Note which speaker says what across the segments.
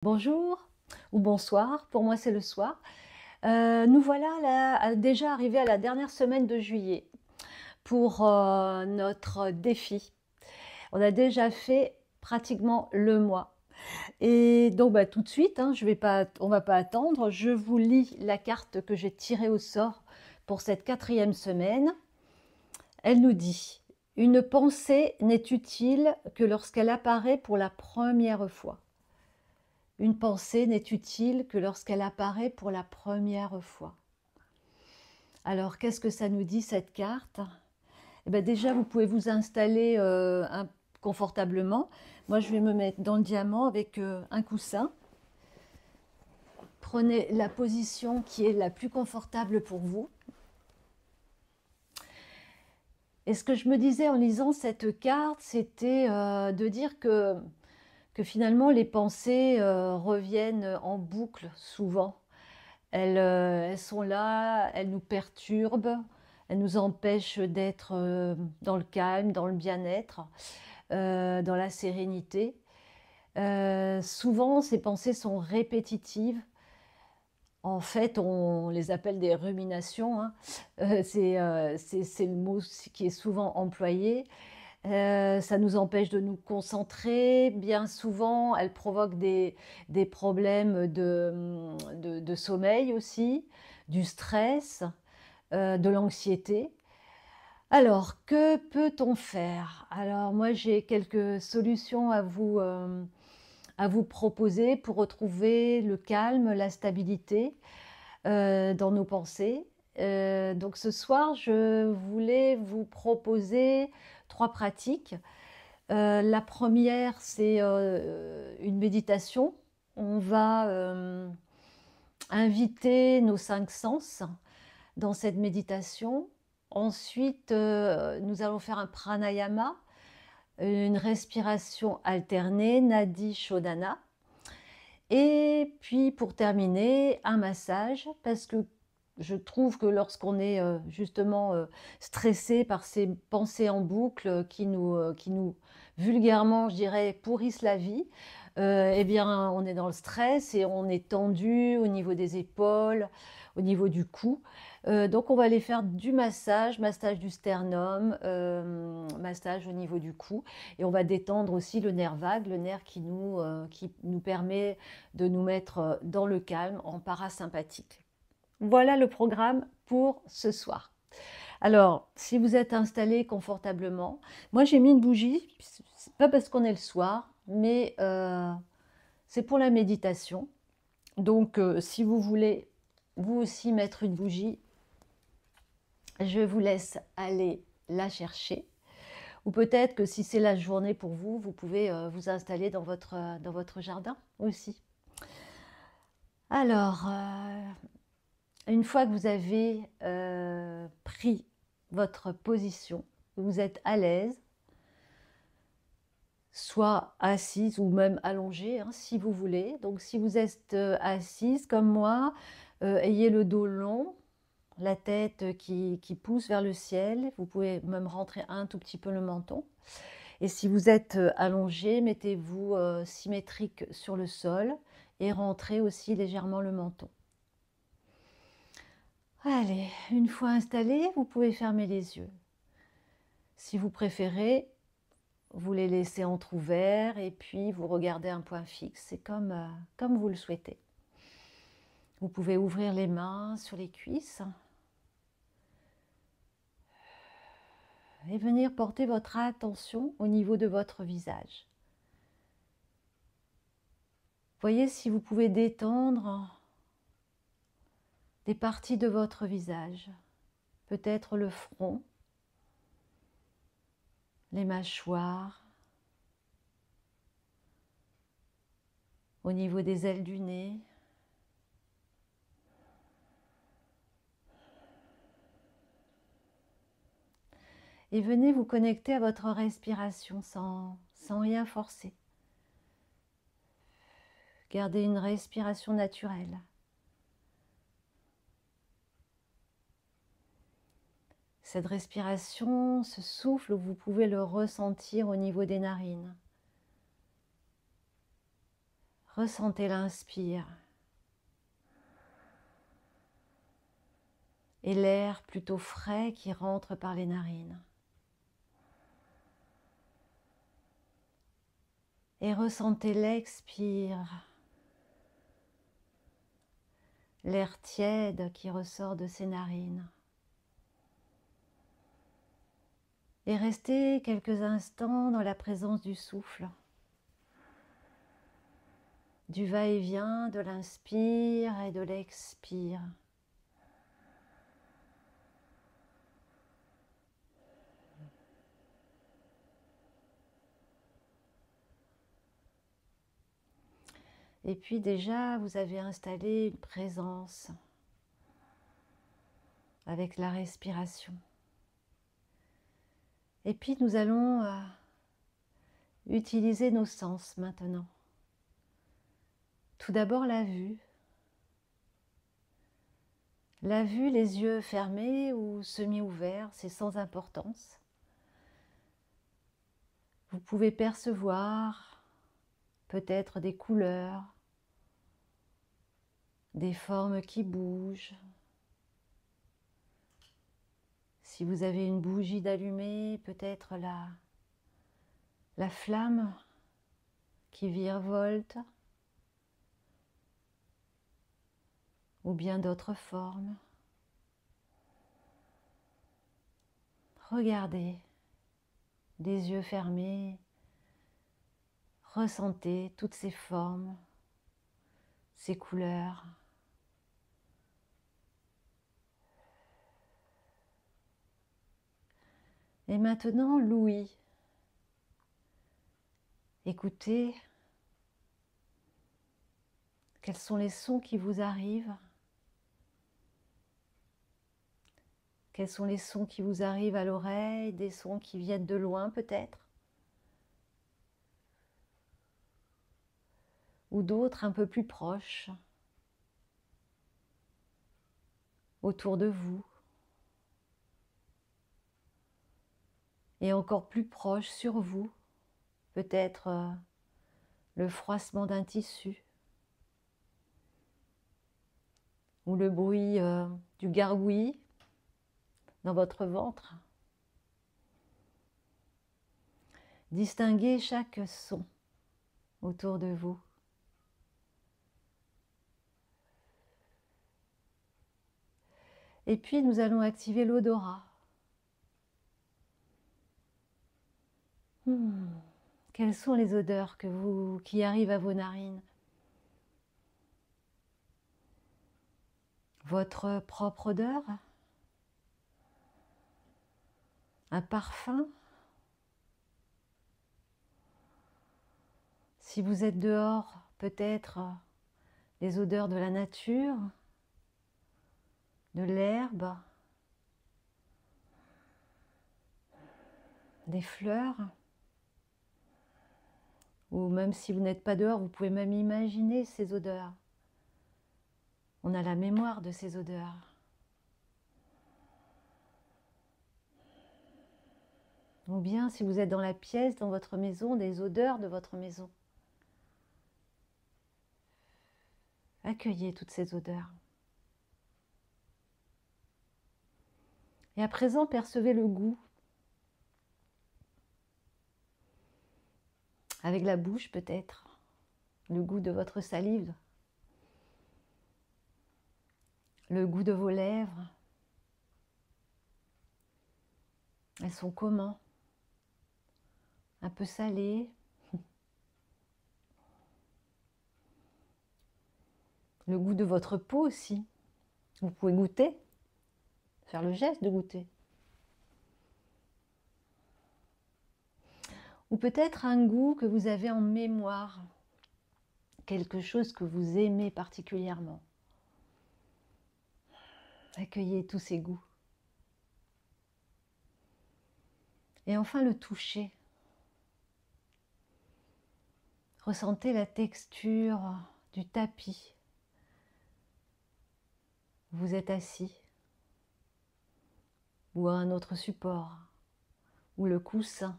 Speaker 1: Bonjour ou bonsoir, pour moi c'est le soir. Nous voilà là, déjà arrivés à la dernière semaine de juillet pour, notre défi. On a déjà fait pratiquement le mois et donc bah, tout de suite, hein, on va pas attendre, je vous lis la carte que j'ai tirée au sort pour cette quatrième semaine. Elle nous dit: «Une pensée n'est utile que lorsqu'elle apparaît pour la première fois». Une pensée n'est utile que lorsqu'elle apparaît pour la première fois. Alors, qu'est-ce que ça nous dit cette carte? Eh bien, déjà, vous pouvez vous installer confortablement. Moi, je vais me mettre dans le diamant avec un coussin. Prenez la position qui est la plus confortable pour vous. Et ce que je me disais en lisant cette carte, c'était de dire que finalement, les pensées reviennent en boucle souvent. Elles sont là, elles nous perturbent, elles nous empêchent d'être, dans le calme, dans le bien-être, dans la sérénité. Souvent, ces pensées sont répétitives. En fait, on les appelle des ruminations, hein. C'est le mot qui est souvent employé. Ça nous empêche de nous concentrer. Bien souvent, elles provoquent des problèmes de sommeil aussi, du stress, de l'anxiété. Alors, que peut-on faire? Alors moi, j'ai quelques solutions à vous proposer pour retrouver le calme, la stabilité, dans nos pensées. Donc ce soir, je voulais vous proposer 3 pratiques. La première, c'est, une méditation. On va, inviter nos 5 sens dans cette méditation. Ensuite, nous allons faire un pranayama, une respiration alternée, Nadi Shodhana. Et puis pour terminer, un massage, parce que je trouve que lorsqu'on est justement stressé par ces pensées en boucle qui nous vulgairement, je dirais, pourrissent la vie, eh bien, on est dans le stress et on est tendu au niveau des épaules, au niveau du cou. Donc, on va aller faire du massage, massage du sternum, massage au niveau du cou. Et on va détendre aussi le nerf vague, le nerf qui nous permet de nous mettre dans le calme en parasympathique. Voilà le programme pour ce soir. Alors, si vous êtes installé confortablement, moi j'ai mis une bougie, c'est pas parce qu'on est le soir, mais c'est pour la méditation. Donc, si vous voulez vous aussi mettre une bougie, je vous laisse aller la chercher. Ou peut-être que si c'est la journée pour vous, vous pouvez vous installer dans votre jardin aussi. Alors, une fois que vous avez pris votre position, vous êtes à l'aise, soit assise ou même allongée, hein, si vous voulez. Donc si vous êtes assise comme moi, ayez le dos long, la tête qui pousse vers le ciel. Vous pouvez même rentrer un tout petit peu le menton. Et si vous êtes allongé, mettez-vous symétrique sur le sol et rentrez aussi légèrement le menton. Allez, une fois installé, vous pouvez fermer les yeux. Si vous préférez, vous les laissez entr'ouverts et puis vous regardez un point fixe. C'est comme vous le souhaitez. Vous pouvez ouvrir les mains sur les cuisses et venir porter votre attention au niveau de votre visage. Voyez si vous pouvez détendre des parties de votre visage, peut-être le front, les mâchoires, au niveau des ailes du nez. Et venez vous connecter à votre respiration sans rien forcer. Gardez une respiration naturelle. Cette respiration, ce souffle, vous pouvez le ressentir au niveau des narines. Ressentez l'inspire et l'air plutôt frais qui rentre par les narines. Et ressentez l'expire, l'air tiède qui ressort de ses narines. Et restez quelques instants dans la présence du souffle, du va-et-vient de l'inspire et de l'expire. Et puis déjà, vous avez installé une présence avec la respiration. Et puis nous allons utiliser nos sens maintenant. Tout d'abord la vue. La vue, les yeux fermés ou semi-ouverts, c'est sans importance. Vous pouvez percevoir peut-être des couleurs, des formes qui bougent. Si vous avez une bougie d'allumée, peut-être la flamme qui virevolte, ou bien d'autres formes. Regardez, les yeux fermés, ressentez toutes ces formes, ces couleurs. Et maintenant, l'ouïe. Écoutez, quels sont les sons qui vous arrivent? Quels sont les sons qui vous arrivent à l'oreille, des sons qui viennent de loin peut-être? Ou d'autres un peu plus proches, autour de vous? Et encore plus proches sur vous, peut-être le froissement d'un tissu, ou le bruit du gargouillis dans votre ventre. Distinguez chaque son autour de vous. Et puis nous allons activer l'odorat. Quelles sont les odeurs qui arrivent à vos narines? Votre propre odeur? Un parfum? Si vous êtes dehors, peut-être les odeurs de la nature, de l'herbe, des fleurs. Ou même si vous n'êtes pas dehors, vous pouvez même imaginer ces odeurs. On a la mémoire de ces odeurs. Ou bien si vous êtes dans la pièce, dans votre maison, des odeurs de votre maison. Accueillez toutes ces odeurs. Et à présent, percevez le goût. Avec la bouche peut-être, le goût de votre salive, le goût de vos lèvres. Elles sont comment? Un peu salées. Le goût de votre peau aussi. Vous pouvez goûter, faire le geste de goûter. Ou peut-être un goût que vous avez en mémoire, quelque chose que vous aimez particulièrement. Accueillez tous ces goûts. Et enfin le toucher. Ressentez la texture du tapis. Vous êtes assis, ou à un autre support, ou le coussin.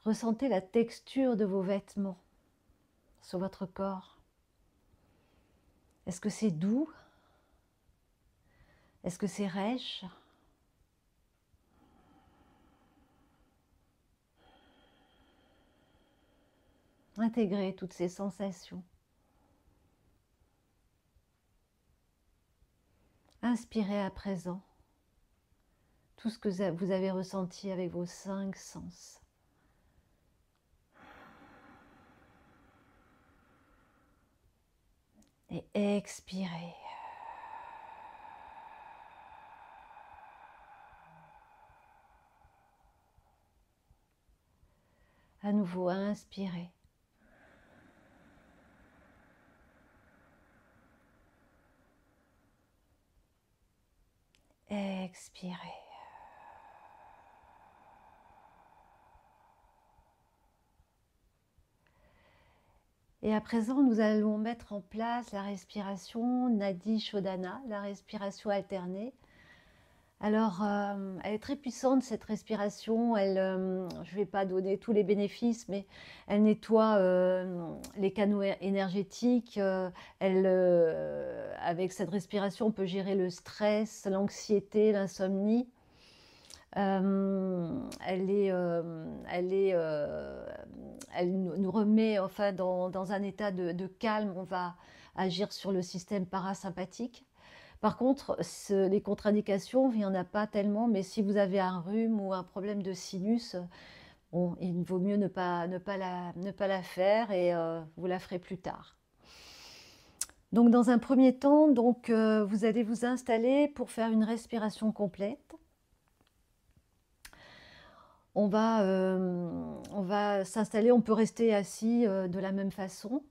Speaker 1: Ressentez la texture de vos vêtements sur votre corps. Est-ce que c'est doux? Est-ce que c'est rêche? Intégrez toutes ces sensations. Inspirez à présent tout ce que vous avez ressenti avec vos 5 sens. Et expirez. À nouveau, inspirez. Expirez. Et à présent, nous allons mettre en place la respiration Nadi Shodhana, la respiration alternée. Alors, elle est très puissante, cette respiration. Je ne vais pas donner tous les bénéfices, mais elle nettoie les canaux énergétiques. Avec cette respiration, on peut gérer le stress, l'anxiété, l'insomnie. Elle nous remet enfin dans un état de calme. On va agir sur le système parasympathique. Par contre, les contre-indications, il n'y en a pas tellement, mais si vous avez un rhume ou un problème de sinus, bon, il vaut mieux ne pas la faire et vous la ferez plus tard. Donc dans un premier temps, vous allez vous installer pour faire une respiration complète. On va s'installer, on peut rester assis de la même façon.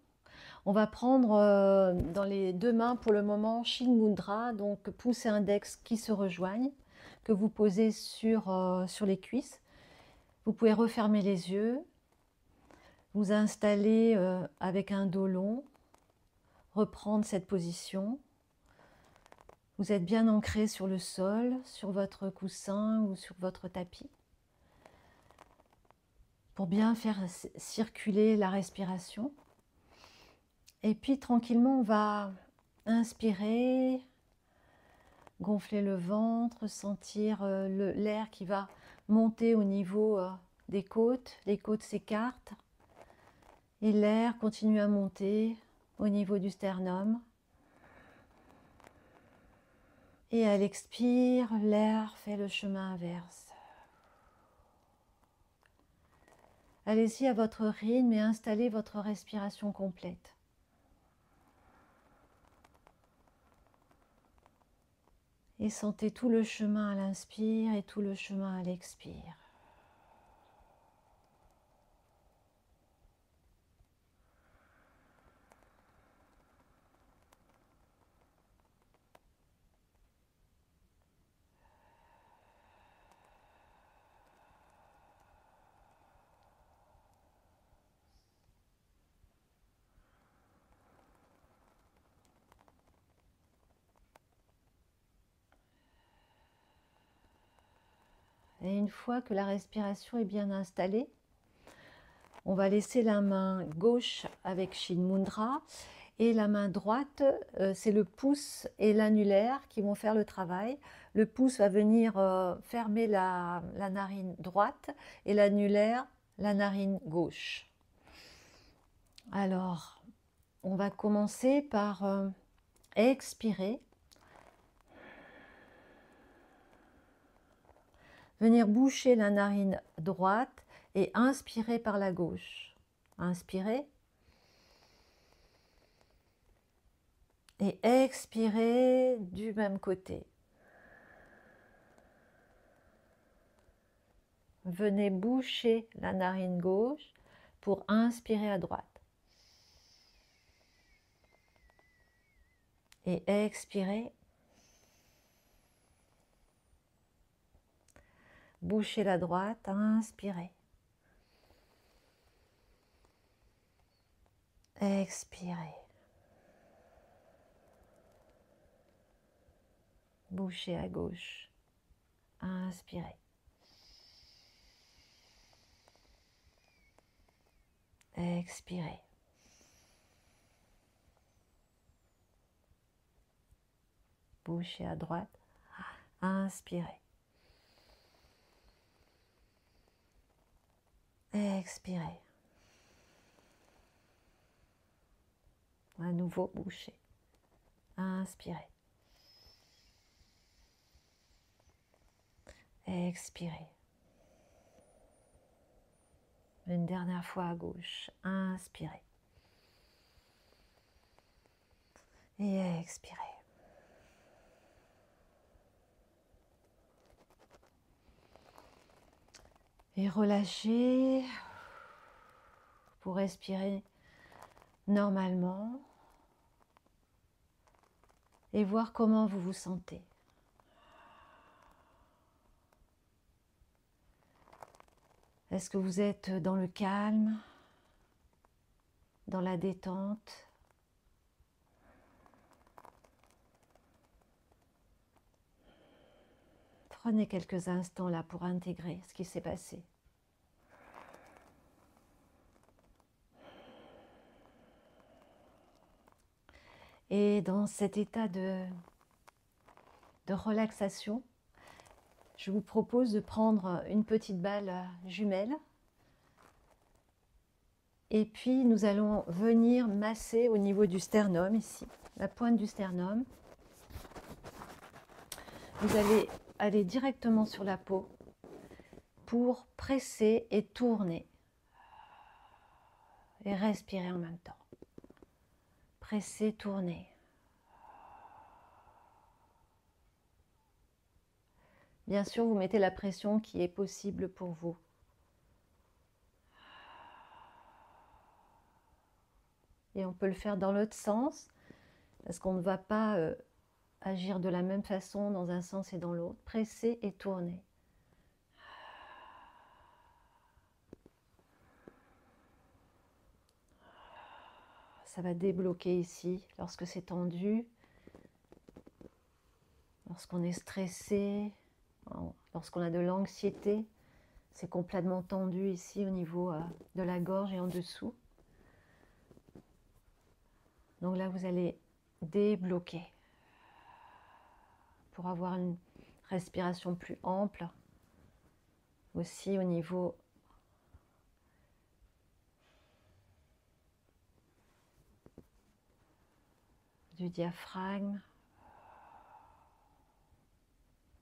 Speaker 1: On va prendre dans les 2 mains pour le moment Shin Mudra, donc pouce et index qui se rejoignent, que vous posez sur les cuisses. Vous pouvez refermer les yeux, vous installer avec un dos long, reprendre cette position. Vous êtes bien ancré sur le sol, sur votre coussin ou sur votre tapis, pour bien faire circuler la respiration. Et puis tranquillement, on va inspirer, gonfler le ventre, sentir l'air qui va monter au niveau des côtes. Les côtes s'écartent et l'air continue à monter au niveau du sternum. Et à l'expire, l'air fait le chemin inverse. Allez-y à votre rythme et installez votre respiration complète. Et sentez tout le chemin à l'inspire et tout le chemin à l'expire. Et une fois que la respiration est bien installée, on va laisser la main gauche avec Shin Mudra et la main droite, c'est le pouce et l'annulaire qui vont faire le travail. Le pouce va venir fermer la narine droite et l'annulaire, la narine gauche. Alors, on va commencer par expirer. Venir boucher la narine droite et inspirer par la gauche. Inspirez. Et expirez du même côté. Venez boucher la narine gauche pour inspirer à droite. Et expirez. Bouchez la droite, inspirez. Expirez. Bouchez à gauche, inspirez. Expirez. Bouchez à droite. Inspirez. Expirez. À nouveau, bouchez. Inspirez. Expirez. Une dernière fois à gauche. Inspirez. Et expirez. Et relâchez pour respirer normalement et voir comment vous vous sentez. Est-ce que vous êtes dans le calme, dans la détente? Prenez quelques instants là pour intégrer ce qui s'est passé. Et dans cet état de relaxation, je vous propose de prendre une petite balle jumelle et puis nous allons venir masser au niveau du sternum ici, la pointe du sternum. Vous allez aller directement sur la peau pour presser et tourner et respirer en même temps. Presser, tourner. Bien sûr, vous mettez la pression qui est possible pour vous. Et on peut le faire dans l'autre sens, parce qu'on ne va pas agir de la même façon dans un sens et dans l'autre. Presser et tourner. Ça va débloquer ici, lorsque c'est tendu, lorsqu'on est stressé, lorsqu'on a de l'anxiété, c'est complètement tendu ici au niveau de la gorge et en dessous. Donc là, vous allez débloquer pour avoir une respiration plus ample, aussi au niveau du diaphragme.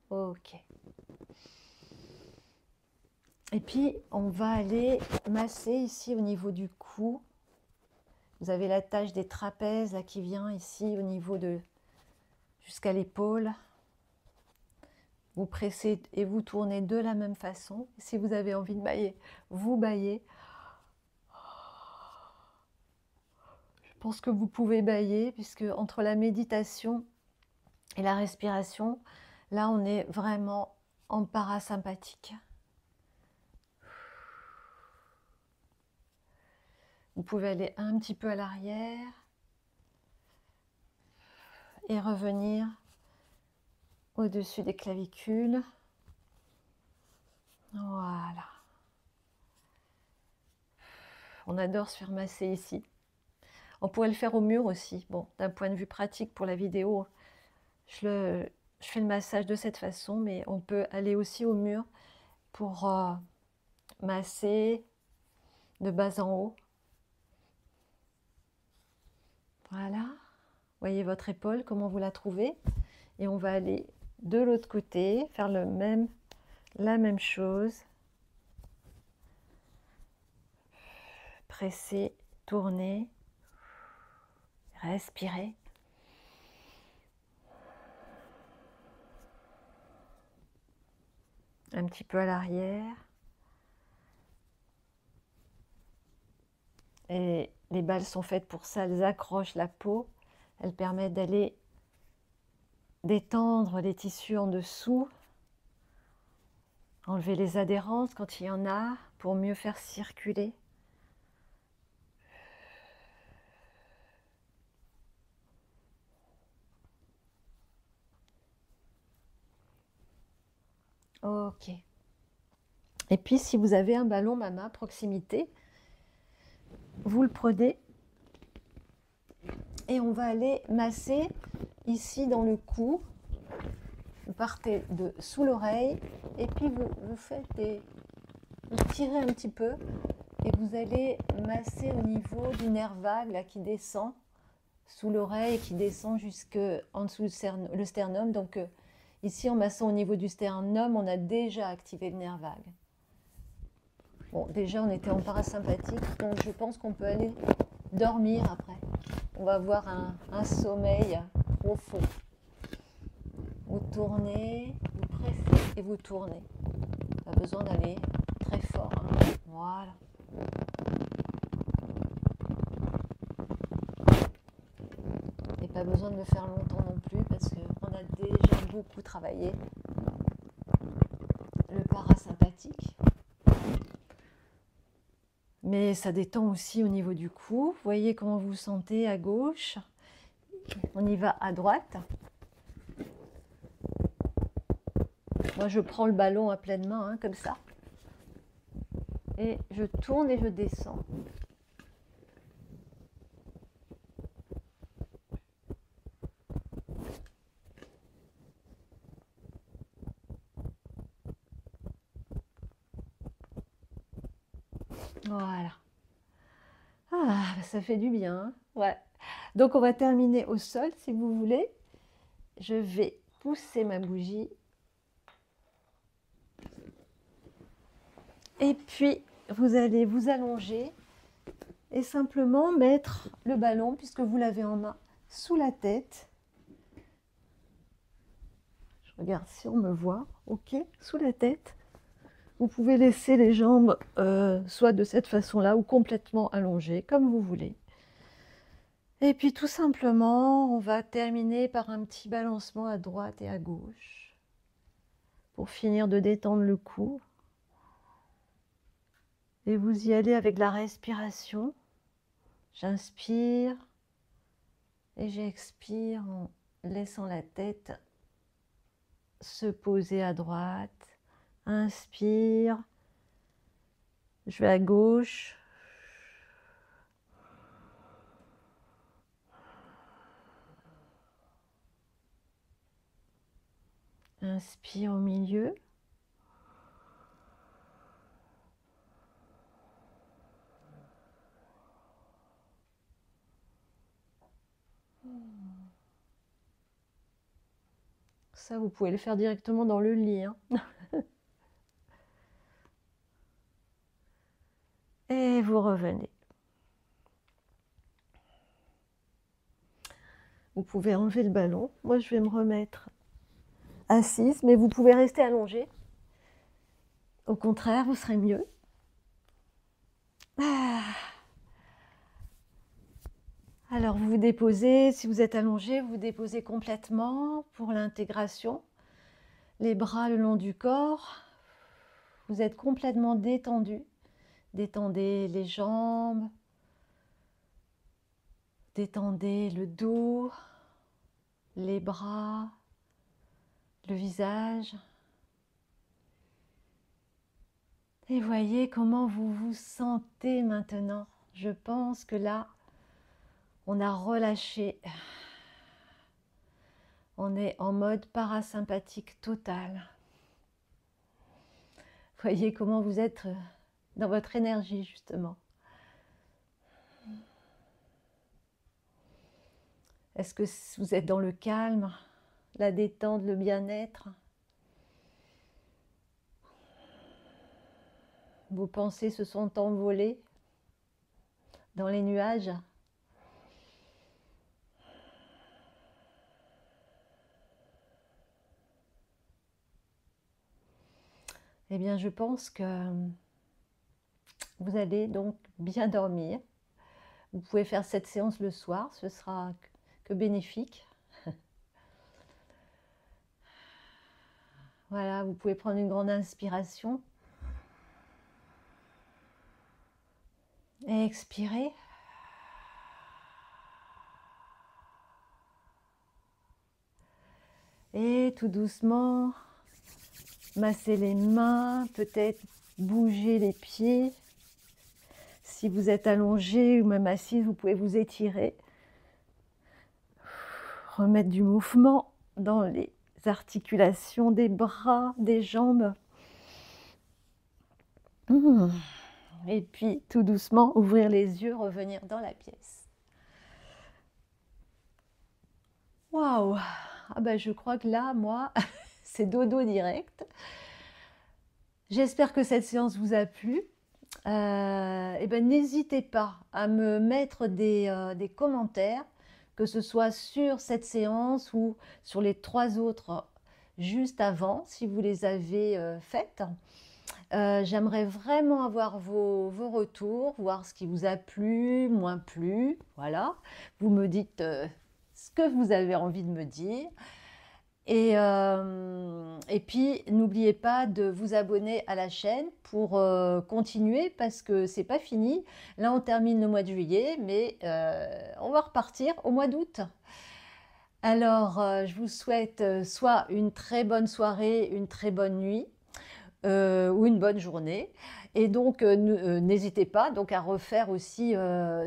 Speaker 1: Ok. Et puis, on va aller masser ici au niveau du cou. Vous avez la tâche des trapèzes là, qui vient ici au niveau de jusqu'à l'épaule. Vous pressez et vous tournez de la même façon. Si vous avez envie de bâiller, vous bâillez. Je pense que vous pouvez bâiller puisque entre la méditation et la respiration, là on est vraiment en parasympathique. Vous pouvez aller un petit peu à l'arrière et revenir au-dessus des clavicules. Voilà. On adore se faire masser ici. On pourrait le faire au mur aussi. Bon, d'un point de vue pratique pour la vidéo, je fais le massage de cette façon, mais on peut aller aussi au mur pour masser de bas en haut. Voilà. Voyez votre épaule, comment vous la trouvez. Et on va aller de l'autre côté, faire la même chose. Presser, tourner, respirer. Un petit peu à l'arrière. Et les balles sont faites pour ça, elles accrochent la peau. Elles permettent d'aller détendre les tissus en dessous. Enlever les adhérences quand il y en a pour mieux faire circuler. Ok. Et puis si vous avez un ballon mama à proximité, vous le prenez et on va aller masser ici dans le cou. Vous partez de sous l'oreille et puis vous faites vous tirez un petit peu et vous allez masser au niveau du nerf vague là, qui descend sous l'oreille et qui descend jusque en dessous le sternum. Donc ici, en massant au niveau du sternum, on a déjà activé le nerf vague. Bon, déjà, on était en parasympathique, donc je pense qu'on peut aller dormir après. On va avoir un sommeil profond. Vous tournez, vous pressez et vous tournez. Pas besoin d'aller très fort. Hein. Voilà. Et pas besoin de le faire longtemps non plus parce qu'on a déjà beaucoup travaillé le parasympathique. Mais ça détend aussi au niveau du cou. Vous voyez comment vous vous sentez à gauche. On y va à droite. Moi, je prends le ballon à pleine main, hein, comme ça. Et je tourne et je descends. Voilà. Ah, ça fait du bien. Hein, ouais. Donc, on va terminer au sol, si vous voulez. Je vais pousser ma bougie. Et puis, vous allez vous allonger et simplement mettre le ballon, puisque vous l'avez en main, sous la tête. Je regarde si on me voit. OK, sous la tête. Vous pouvez laisser les jambes soit de cette façon-là ou complètement allongées, comme vous voulez. Et puis tout simplement, on va terminer par un petit balancement à droite et à gauche pour finir de détendre le cou. Et vous y allez avec la respiration. J'inspire et j'expire en laissant la tête se poser à droite. Inspire, je vais à gauche. Inspire au milieu. Ça, vous pouvez le faire directement dans le lit. Hein. Et vous revenez. Vous pouvez enlever le ballon. Moi, je vais me remettre assise, mais vous pouvez rester allongé. Au contraire, vous serez mieux. Ah. Alors, vous vous déposez. Si vous êtes allongé, vous vous déposez complètement pour l'intégration. Les bras le long du corps. Vous êtes complètement détendu. Détendez les jambes. Détendez le dos, les bras, le visage. Et voyez comment vous vous sentez maintenant. Je pense que là, on a relâché. On est en mode parasympathique total. Voyez comment vous êtes dans votre énergie, justement. Est-ce que vous êtes dans le calme, la détente, le bien-être? Vos pensées se sont envolées dans les nuages? Eh bien, je pense que vous allez donc bien dormir. Vous pouvez faire cette séance le soir, ce sera que bénéfique. Voilà, vous pouvez prendre une grande inspiration. Et expirer. Et tout doucement, masser les mains, peut-être bouger les pieds. si vous êtes allongé ou même assise, vous pouvez vous étirer. Remettre du mouvement dans les articulations des bras, des jambes. Et puis, tout doucement, ouvrir les yeux, revenir dans la pièce. Waouh! Ah ben, je crois que là, moi, c'est dodo direct. J'espère que cette séance vous a plu. Et ben, n'hésitez pas à me mettre des commentaires, que ce soit sur cette séance ou sur les 3 autres juste avant, si vous les avez faites. J'aimerais vraiment avoir vos retours, voir ce qui vous a plu, moins plu, voilà. Vous me dites ce que vous avez envie de me dire. Et puis, n'oubliez pas de vous abonner à la chaîne pour continuer, parce que c'est pas fini. Là, on termine le mois de juillet, mais on va repartir au mois d'août. Alors, je vous souhaite soit une très bonne soirée, une très bonne nuit, ou une bonne journée. Et donc, n'hésitez pas donc à refaire aussi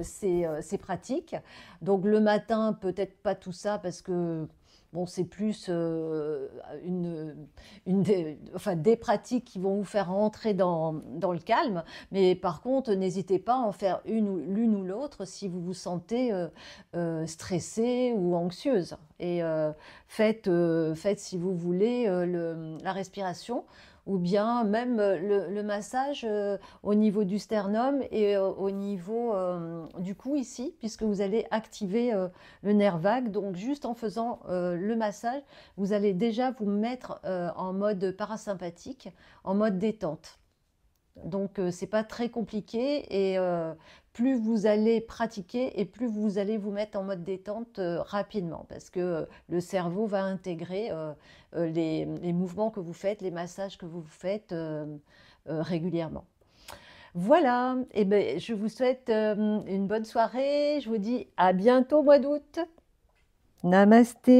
Speaker 1: ces pratiques. Donc, le matin, peut-être pas tout ça, parce que bon, c'est plus des pratiques qui vont vous faire rentrer dans le calme. Mais par contre, n'hésitez pas à en faire l'une ou l'autre si vous vous sentez stressée ou anxieuse. Et faites, si vous voulez, la respiration, ou bien même le massage au niveau du sternum et au niveau du cou ici, puisque vous allez activer le nerf vague. Donc juste en faisant le massage, vous allez déjà vous mettre en mode parasympathique, en mode détente. Donc c'est pas très compliqué, et plus vous allez pratiquer et plus vous allez vous mettre en mode détente rapidement, parce que le cerveau va intégrer les mouvements que vous faites, les massages que vous faites régulièrement. Voilà, et ben, je vous souhaite une bonne soirée, je vous dis à bientôt au mois d'août. Namasté.